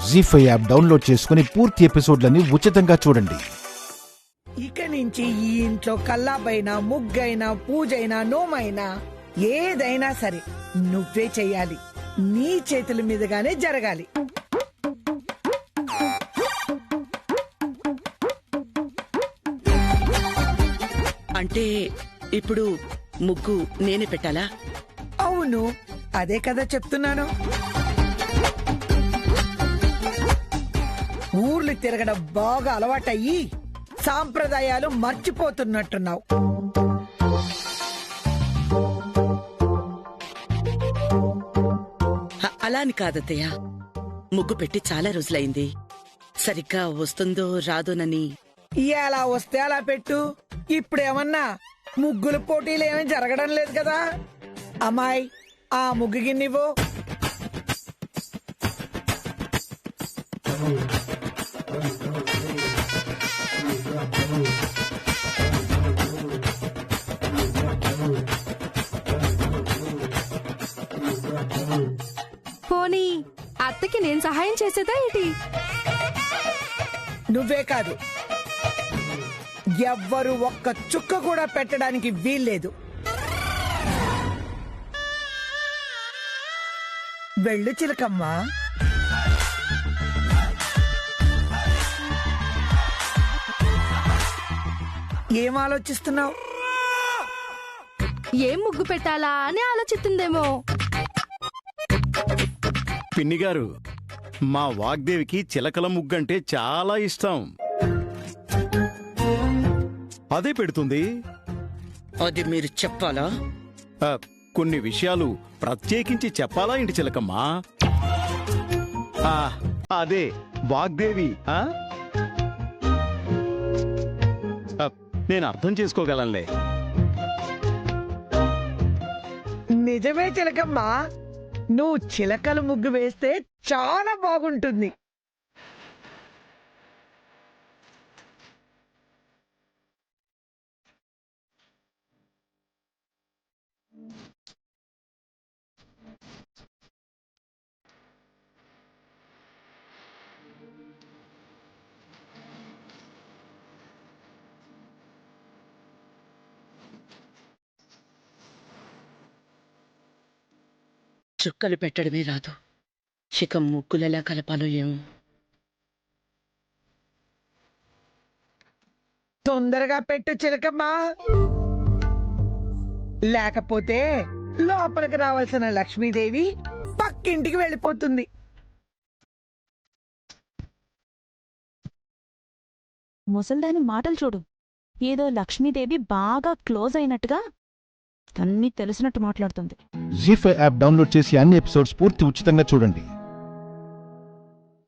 జీ5 app download చేసుకుని పూర్తి ఎపిసోడ్లని ఉచితంగా చూడండి. ఇక నుంచి ఈ ఇంట్లో కల్లాపైనా ముగ్గైనా పూజైనా నోమైనా ఏదైనా సరే నువ్వే చెయ్యాలి. నీ చేతుల మీదుగానే జరగాలి. అంటే ఇప్పుడు ముగ్గు నేనే పెట్టాలా? అవును, అదే కదా చెప్తున్నాను. ఊర్లు తిరగడం బాగా అలవాటయ్యి సాంప్రదాయాలు మర్చిపోతున్నట్టున్నావు. అలా అని కాదత్తయ్య, ముగ్గు పెట్టి చాలా రోజులైంది. సరిగ్గా వస్తుందో రాదోనని. ఎలా వస్తే అలా పెట్టు. ఇప్పుడేమన్నా ముగ్గుల పోటీలు ఏమీ జరగడం లేదు కదా. అమ్మాయి, ఆ ముగ్గు గిన్నెవు. పోనీ అత్తకి నేను సహాయం చేసేదా ఏంటి? నువ్వే కాదు, ఎవ్వరు ఒక్క చుక్క కూడా పెట్టడానికి వీల్లేదు. వెళ్ళు చిలకమ్మా. ఏం ఆలోచిస్తున్నావు? ఏం ముగ్గు పెట్టాలా అని ఆలోచిస్తుందేమో. పిన్ని గారు, మా వాగ్దేవికి చిలకల ముగ్గంటే చాలా ఇష్టం. అదే పెడుతుంది. అది మీరు చెప్పాలా? కొన్ని విషయాలు ప్రత్యేకించి చెప్పాలా ఇంటి చిలకమ్మా? అదే వాగ్దేవి. నేను అర్థం చేసుకోగలంలే. నిజమే చిలకమ్మా, నువ్వు చిలకల ముగ్గు వేస్తే చాలా బాగుంటుంది. చుక్కలు పెట్టడమే రాదు, ఇక ముగ్గులెలా కలపాలో ఏమో. తొందరగా పెట్టు చిలకమ్మా, లేకపోతే లోపలికి రావాల్సిన లక్ష్మీదేవి పక్కింటికి వెళ్ళిపోతుంది. ముసల్దాని మాటలు చూడు, ఏదో లక్ష్మీదేవి బాగా క్లోజ్ అయినట్టుగా అన్నీ తెలిసినట్టు మాట్లాడుతుంది. జీ5 యాప్ డౌన్లోడ్ చేసి అన్ని ఎపిసోడ్స్ పూర్తి ఉచితంగా చూడండి.